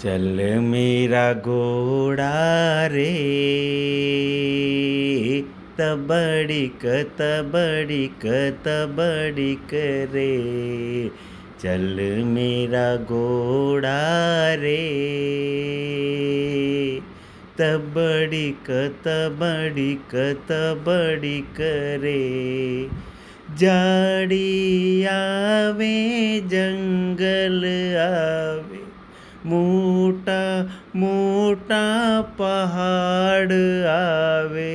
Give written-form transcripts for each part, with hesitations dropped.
चल मेरा घोड़ा रे तबड़िक तबड़िक तबड़िक रे। चल मेरा घोड़ा रे तबड़िक तबड़िक तबड़िक रे। जाड़ी आवे जंगल आवे मोटा मोटा पहाड़ आवे।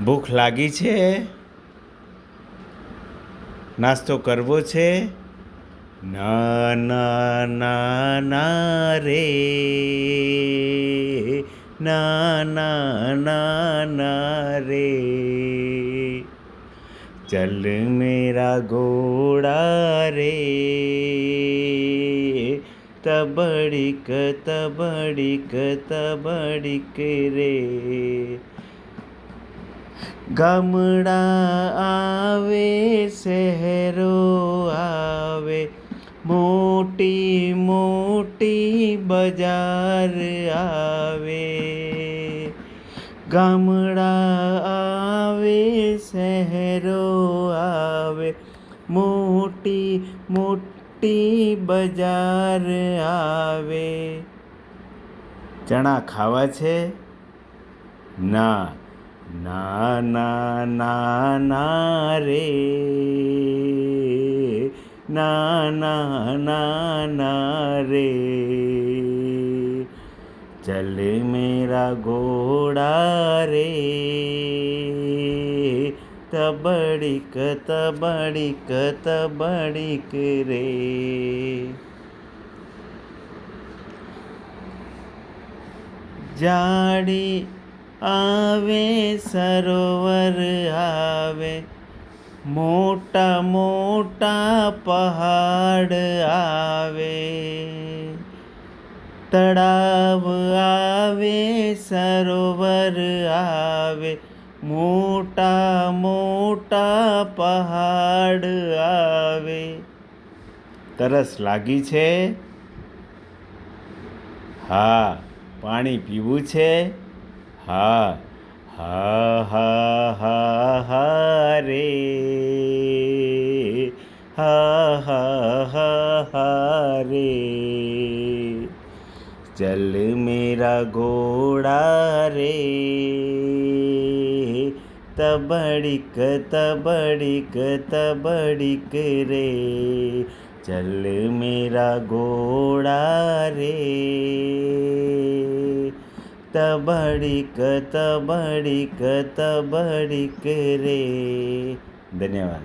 भूख लागी छे? नास्तो करवो छे? ना ना ना ना रे ना ना ना ना रे। चल मेरा घोड़ा रे तबड़िक तबड़िक तबड़िक रे। गामड़ा आवे शहरो आवे मोटी मोटी बजार आवे। गामड़ा आवे शहरो आवे मोटी मोटी बजार आवे। चना खावा छे? ना ना ना ना ना रे ना ना ना ना रे। चल मेरा घोड़ा रे तबड़िक तबड़िक तबड़िक रे। जाड़ी आवे सरोवर आवे मोटा मोटा पहाड़ आवे। तड़ाव आवे सरोवर आवे मोटा मोटा पहाड़ आवे। तरस लागी छे? हाँ। पाणी पीवू छे? हाँ हा हा हा हा रे हा हा हा हा रे। चल मेरा घोड़ा रे तबड़िक तबड़िक तबड़िक रे। चल मेरा घोड़ा रे तबड़िक तबड़िक तबड़िक रे। धन्यवाद।